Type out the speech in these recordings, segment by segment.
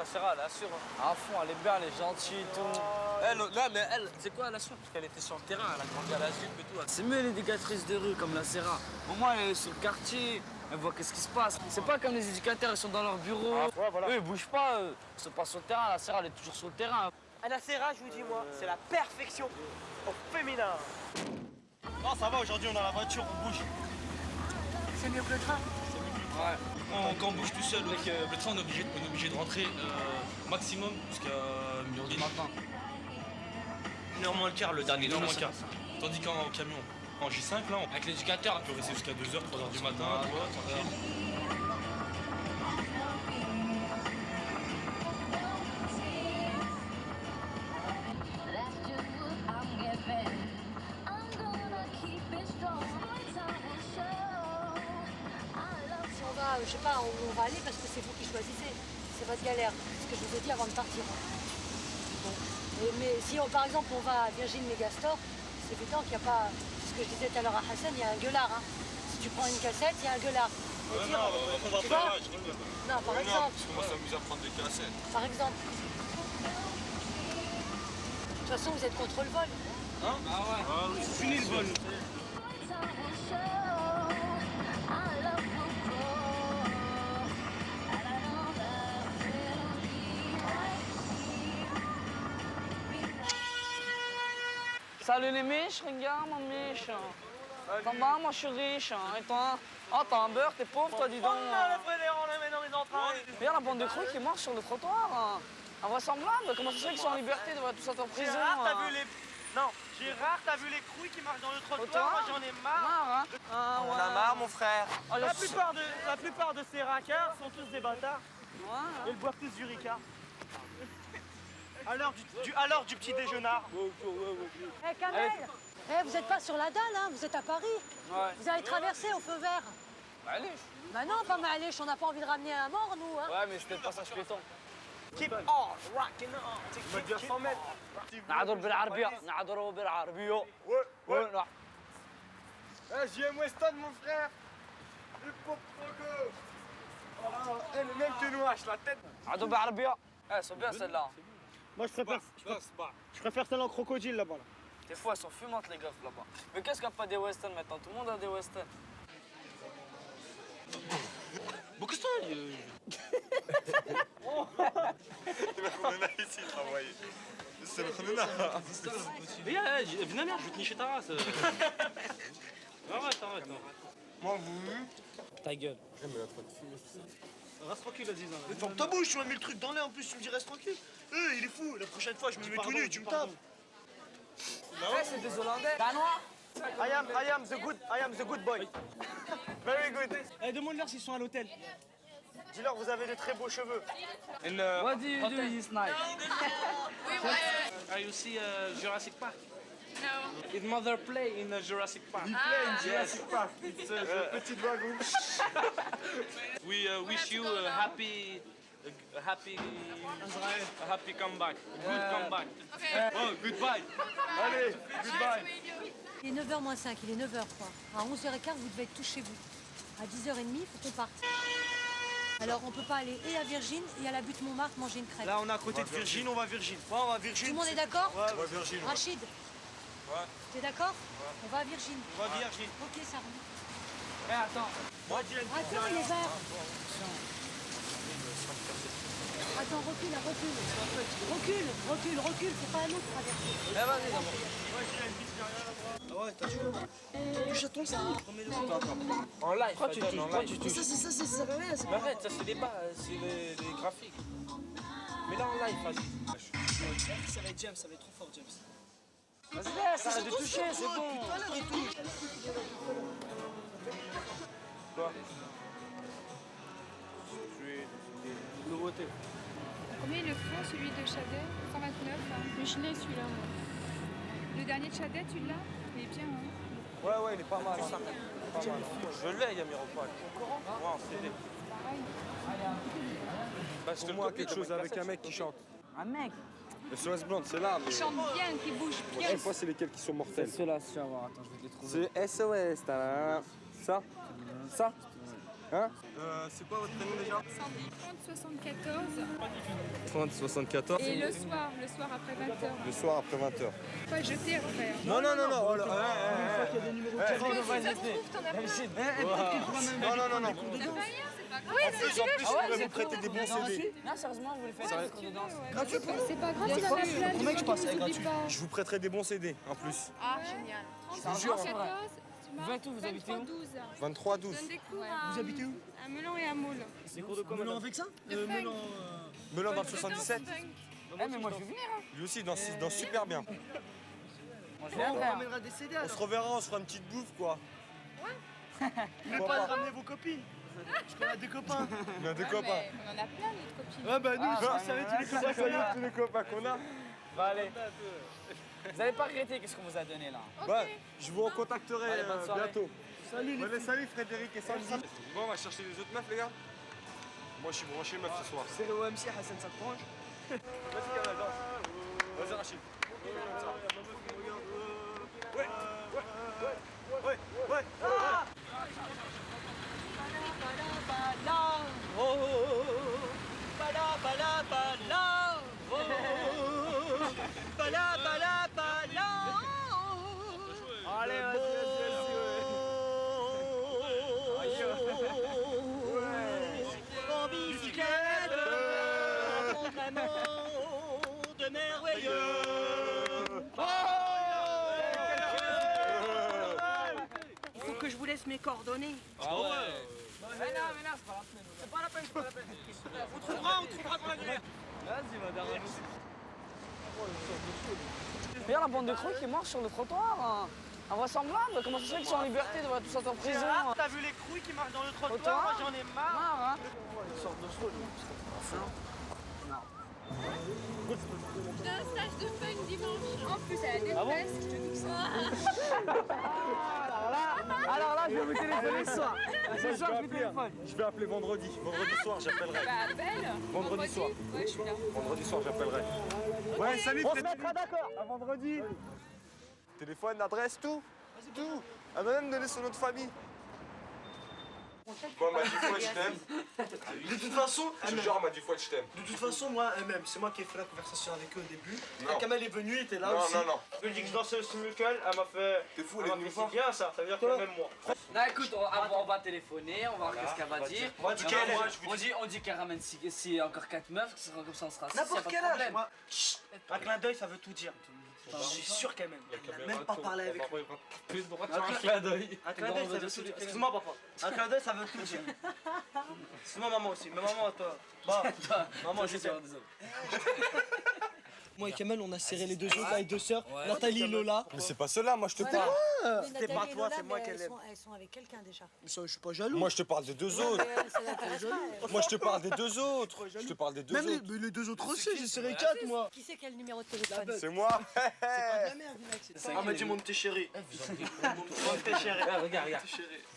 la Serra, elle assure. Hein. À fond, elle est bien, elle est gentille et tout. Elle, là, mais elle, c'est quoi, elle assure? Parce qu'elle était sur le terrain, elle a grandi à la ZUP et tout. C'est mieux l'éducatrice de rue comme la Serra. Au moins, elle est sur le quartier, elle voit qu'est-ce qui se passe. C'est pas comme les éducateurs, ils sont dans leur bureau. Ah, ouais, voilà. Eux, ils bougent pas, eux. Ils sont pas sur le terrain, la Serra, elle est toujours sur le terrain. À la Serra, je vous dis, moi, c'est la perfection au féminin. Non, ça va, aujourd'hui, on a la voiture, on bouge. C'est mieux que le train. Ouais. Quand on bouge tout seul, avec le train, on est obligé de rentrer maximum jusqu'à 1h du matin. 1h moins le quart, le dernier, 1h moins le quart. Tandis qu'en camion, en J5, là, avec l'éducateur, on peut rester jusqu'à 2h, 3h du matin, 3h. Je sais pas où on va aller parce que c'est vous qui choisissez. C'est votre galère, ce que je vous ai dit avant de partir. Bon. Mais si par exemple on va à Virgin Megastore, c'est évident qu'il n'y a pas, ce que je disais tout à l'heure à Hassan, il y a un gueulard. Hein. Si tu prends une cassette, il y a un gueulard. On va tu pas vois là, je rigole. Non, par exemple. Parce qu'on va s'amuser à prendre des cassettes. Par exemple. De toute façon, vous êtes contre le vol. Hein? Ah ouais. Ah, c'est fini le vol. Salut les miches, regarde mon miche. Ça va, moi je suis riche. Hein. Et toi? Oh, t'as un beurre, t'es pauvre, toi, dis donc. On les met dans les entrailles. Regarde la bande de creux qui marche sur le trottoir. Hein. Invraisemblable. Comment ça se fait qu'ils sont en liberté de voir tout ça en prison? Gérard, t'as hein. vu les... Non, Gérard, t'as vu les crouilles qui marchent dans le trottoir? Moi, j'en ai marre. Marre, hein? Ah, On ouais. a marre, mon frère. Oh, La plupart de ces racards sont tous des bâtards. Ouais, hein. Ils boivent tous du Ricard. À l'heure du petit déjeunard. Eh, Kamel, vous n'êtes pas sur la dalle, hein, vous êtes à Paris. Ouais. Vous allez traverser au feu vert. Bah, allez. Bah non, pas Maléch, on n'a pas envie de ramener un mort, nous. Hein. Ouais, mais c'était le passage piéton. Keep on rocking on. Keep 100 mètres. نعذر بالعربية نعذر بالعربية Ouais. لا. JM Weston, mon frère. Le pop Proco. Oh, le même que nous hache la tête. نعذر بالعربية. Eh, elles sont bien celles-là. Moi, je préfère celle en crocodile là-bas. Là. Des fois, elles sont fumantes les gaffes là-bas. Mais qu'est-ce qu'il n'y a pas des westerns maintenant? Tout le monde a des westerns. Bokostan, c'est le khnouna. Viens, je vais te nicher ta race. Arrête. Moi, vous. Ta gueule. Reste tranquille, Aziz. Mais ferme ta bouche, tu m'as mis le truc dans l'air en plus, tu me dis reste tranquille. Il est fou, la prochaine fois, je me mets tout nu, tu me tapes. Ouais, c'est des Hollandais. Danois. I am the good boy. Very good. Demande-leur s'ils sont à l'hôtel. Dis-leur, vous avez de très beaux cheveux. What do you do this night? You see Jurassic Park? No. His mother play in Jurassic Park. Jurassic Park. It's a petit wagon. We wish you a happy comeback. Good comeback. Okay. Oh, goodbye. Allez, goodbye. Il est 9h moins 5, il est 9h quoi. À 11h15, vous devez être tous chez vous. À 10h30, il faut qu'on parte. Alors on peut pas aller et à Virgin et à la butte Montmartre manger une crêpe. Là, on est à côté de Virgin, on va Virgin. Ouais, on va Virgin. Tout le monde est d'accord? Ouais, Virgin. Rachid? Ouais. T'es d'accord? On va à Virgin. On va Virgin. Ok, ça roule. Eh, attends. Moi, Dylan. Attends, les verres. Attends, recule, c'est pas un autre traverser. Eh, vas-y d'abord. Ah ouais, t'as chaud. Du chaton, ça. En live, quoi tu touches? Ça sert à rien. Mais arrête, ça c'est des bas, c'est les graphiques. Mais là en live, vas-y. Ça va être James, ça va être trop fort, James. Vas-y, laisse, arrête de toucher, c'est bon. Tout à l'heure, il touche. Quoi? Nouveauté. Combien il le faut, celui de Chadet? 129. Hein. Mais je l'ai celui-là, moi. Le dernier de Chadet, tu l'as? Il est bien, hein. Ouais, il est pas mal. Hein. Pas mal. Je l'ai, Yamiropol. Ouais, en CD. Pareil. Bah, je te Moi, quelque chose avec un mec qui chante. Un mec? Le SOS Blonde, c'est là, mais. Il chante bien, qui bouge La bien. prochaine fois, c'est lesquels qui sont mortels. C'est ceux-là, si tu vas voir. Attends, je vais te les trouver. C'est SOS, ça. Ça. Hein c'est quoi votre prénom déjà? Sandy. 3074. 3074. Et le soir après 20h. Le soir après 20h. Pas jeter après. Non. Parce que si ça se trouve, t'en as plein. Non. Ça fait rien, c'est pas grave. En plus, je pourrais vous prêter des bons CD. Non, sérieusement, vous les faites des cours de danse. C'est pas grave, on en a plein. Combien je passe? N'oublie pas. Je vous prêterai des bons CD en plus. Ah, génial. vous jure, c'est 30, vrai. 14, 20 où vous habitez où 12. 23-12. Donne des cours Vous habitez où? à Melun et à Maule. C'est cours de comment? Melun avec ça? De funk. Melun dans le De danse 77. funk. Eh, mais moi, je vais venir. Hein. Lui aussi, il danse super bien. Moi, je On viendrai. Hein. ramènera des CD On alors. se reverra, on se fera une petite bouffe quoi. N'oubliez pas de ramener vos copines. Parce qu'on a des copains. On a des Ah, copains. mais on en a plein, notre copine. Ah bah nous, ça va être les copains qu'on a. Tous les copains qu'on a. Bah, allez. Vous allez pas regretter qu'est-ce qu'on vous a donné là. Bah, je vous recontacterai Allez, bonne soirée. bientôt. Salut les Salut Frédéric et Sandy. Bon, on va chercher les autres meufs les gars. Moi je suis branché meuf ce soir. C'est le OMC, Hassan ça te branche. Vas-y Kamel, danse. Vas-y Rachid. Ouais. Allez, vas-y. En bicyclette, rencontre un monde merveilleux. Il faut que je vous laisse mes coordonnées. Ah ouais. Mais non, c'est pas la peine. C'est pas la peine. On trouvera pour la galère. Vas-y, va derrière nous. Regarde la bande de creux qui marche sur le trottoir. Hein. Invraisemblable. Comment ça se fait qu'ils sont en liberté devraient tous être en prison? Gérard, t'as vu les crouilles qui marchent dans le trottoir? Moi j'en ai marre. Marre, hein. J'ai un stage de funk dimanche. En plus, elle a des fesses, je te dis ça. Alors là, je vais vous téléphoner ce soir. Ce soir, je vous téléphone. Je vais appeler vendredi. Vendredi soir j'appellerai. Bah, appelle. Vendredi soir. Ouais, je suis là. Vendredi soir j'appellerai. Ouais, salut On se Frédéric. mettra d'accord. À vendredi. Téléphone, adresse, tout. Tout. Elle m'a même donné son nom de famille. Moi, elle m'a dit fois je t'aime. De toute façon, Je te jure, elle m'a dit fois je t'aime. de toute façon, moi, même, c'est moi qui ai fait la conversation avec eux au début. Non. Quand Kamel est venu, il était là Non, aussi. non. Je lui ai dit que je dansais aussi mieux qu'elle, elle m'a fait. T'es fou, Elle elle m'a est venue fait, voir. c'est bien ça, ça veut dire qu'elle m'aime moi. Non, écoute, on va téléphoner, on va voir qu'est-ce qu'elle va dire. Moi, du Et quel moi, âge on dit qu'elle ramène si encore 4 meufs, comme ça on sera 6. N'importe quel âge, moi. Chut, un clin d'œil, ça veut tout dire. Je suis sûr qu'elle m'aime. Elle n'a même pas parlé avec lui. Un clin d'œil. Un clin d'œil, ça veut tout dire. Excuse-moi, papa. Un clin d'œil, ça veut tout dire. Excuse-moi, maman aussi. Mais maman, toi. Bah, maman, je sais. Moi et Kamel, on a serré les deux autres, là, les deux sœurs, Nathalie et Lola. Mais c'est pas cela, moi je te parle. C'était pas toi, c'est moi qu'elle aime. Elles sont avec quelqu'un déjà. Je suis pas jaloux. Moi je te parle des deux autres. Ça l'intéresse pas. Moi je te parle des deux autres. Je te parle des deux Même autres. les deux autres aussi, j'ai serré 4 moi. Qui c'est quel numéro de téléphone? C'est moi. Pas de la merde, mec. Elle m'a dit mon petit chéri. Mon petit chéri. Regarde.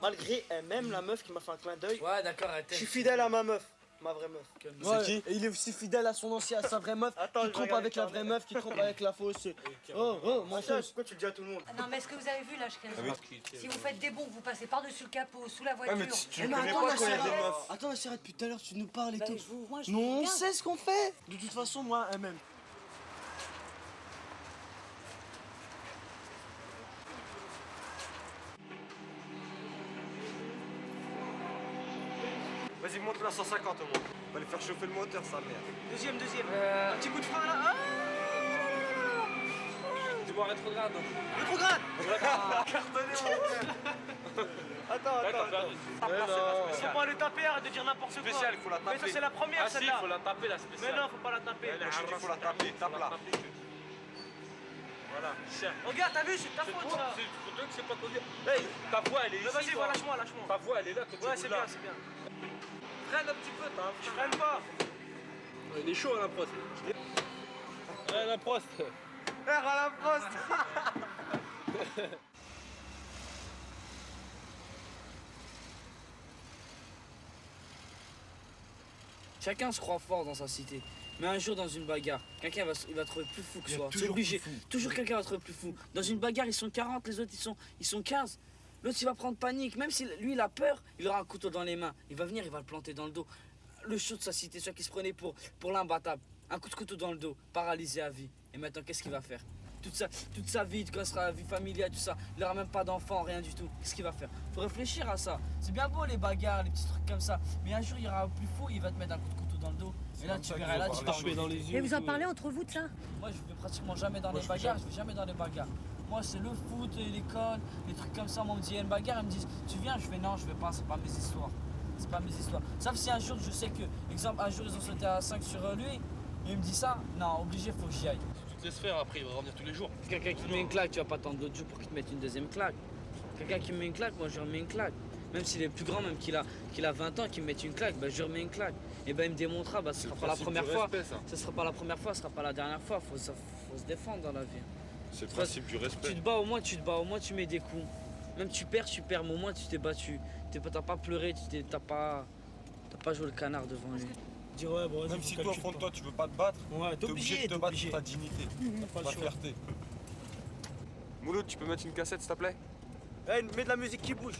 Malgré elle-même, la meuf qui m'a fait un clin d'œil, Ouais, d'accord, je suis fidèle à ma meuf. Ma vraie meuf. C'est qui? Et il est aussi fidèle à son ancien, à sa vraie meuf, qui trompe avec la vraie meuf, qui trompe avec la fausse. Oh, mon fausse. Pourquoi tu le dis à tout le monde? Non, mais est-ce que vous avez vu là, oui. si vous faites des bons, vous passez par-dessus le capot, sous la Ouais, voiture. mais tu Eh, me mais connais attends, pas la quand il y a des sœur. meufs. Attends, la sœur, depuis tout à l'heure, tu nous parles et Bah, tout. moi, je Non, vous on bien. sait ce qu'on fait. De toute façon, moi, elle-même. Vas-y, monte la 150 au moins. On va aller faire chauffer le moteur, sa mère. Deuxième. Un petit coup de frein là. Dis-moi rétrograde. Rétrograde. Cartonné, mon frère. Attends. Faut pas aller taper, arrête de dire n'importe quoi. Spécial, il faut la Mais ça, taper. c'est la première, celle-là. la taper la Mais spéciale. non, faut pas la taper. Moi, je te dis, il faut la taper. Tape-la. Voilà, cher. Regarde, t'as vu, c'est ta faute ça. C'est toi que c'est pas trop dire. Hey, ta voix elle est Mais ici. vas-y, toi. lâche-moi. Ta voix elle est là. toi, Ouais, tu c'est roules bien, là. c'est bien. Freine un petit peu, t'as Je freine pas. Il est chaud la prost. La prost. R à la poste. Chacun se croit fort dans sa cité. Mais un jour, dans une bagarre, quelqu'un il va trouver plus fou que soi. C'est obligé. Toujours quelqu'un va trouver plus fou. Dans une bagarre, ils sont 40, les autres, ils sont 15. L'autre, il va prendre panique. Même si lui, il a peur, il aura un couteau dans les mains. Il va venir, il va le planter dans le dos. Le chaud de sa cité, celui qui se prenait pour l'imbattable. Un coup de couteau dans le dos, paralysé à vie. Et maintenant, qu'est-ce qu'il va faire? Toute sa vie, quand il sera vie familiale, tout ça, il n'aura même pas d'enfant, rien du tout. Qu'est-ce qu'il va faire? Faut réfléchir à ça. C'est bien beau les bagarres, les petits trucs comme ça. Mais un jour, il y aura un plus fou, il va te mettre un coup de couteau dans le dos. Et là, tu verras, là, tu vas dans les Et vous en parlez entre vous de ça? Moi, je vais pratiquement jamais dans les bagarres, je vais jamais dans les bagarres. Moi, c'est le foot, l'école, les trucs comme ça. Moi, on me dit, il y a une bagarre, ils me disent, tu viens? Je fais non, je vais pas, c'est pas mes histoires. C'est pas mes histoires. Sauf si un jour, je sais que, exemple, un jour, ils ont sauté à 5 sur lui, et il me dit ça, non, obligé, faut que j'y aille. Tu te laisses faire, après il va revenir tous les jours. Quelqu'un qui te met une claque, tu vas pas attendre d'autres jours pour qu'il te mette une deuxième claque. Quelqu'un qui me met une claque, moi je lui remets une claque. Même s'il est plus grand, même qu'il a 20 ans, qu'il me mette une claque, bah, je lui remets une claque. Et ben il me démontrera, bah, ce sera pas la première fois. Ce sera pas la première fois, ce sera pas la dernière fois. Faut se défendre dans la vie. C'est le principe du respect. Tu te bats, au moins tu mets des coups. Même tu perds, mais au moins tu t'es battu. T'as pas pleuré, t'as pas joué le canard devant lui. Dire ouais, bon, Même si toi, au fond de toi, tu veux pas te battre, ouais, t'es obligé de te battre pour ta dignité, pour ta fierté. Mouloud, tu peux mettre une cassette, s'il te plaît? Hey, mets de la musique qui bouge.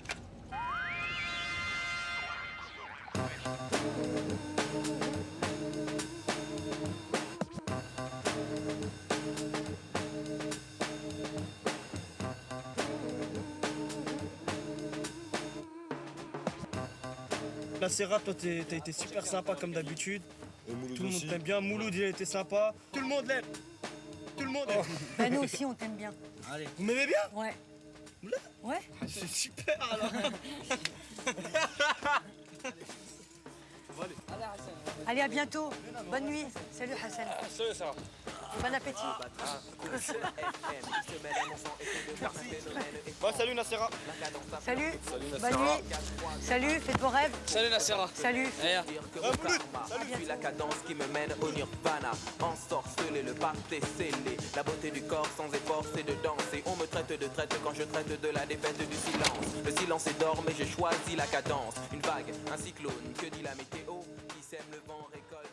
La Serra, toi, t'as été super sympa comme d'habitude. Et Mouloud Tout le monde aussi. t'aime bien. Mouloud, il a été sympa. Tout le monde l'aime. Tout le monde aime. Ben nous aussi, on t'aime bien. Allez. Vous m'aimez bien? Ouais. Ouais. C'est super alors. Allez, à bientôt. Bonne nuit. Salut Hassan. Salut Sarah. Bon appétit. Bon, salut Nassera. Salut. Bonne nuit. Salut, faites vos rêves. Salut Nassera. Salut. Je suis la cadence qui me mène au nirvana. Ensorcelé, le pacte est scellé. La beauté du corps sans effort, c'est de danser. On me traite de traite quand je traite de la défaite du silence. Le silence est d'or, mais j'ai choisi la cadence. Une vague, un cyclone, que dit la météo? Qui sème le vent récolte.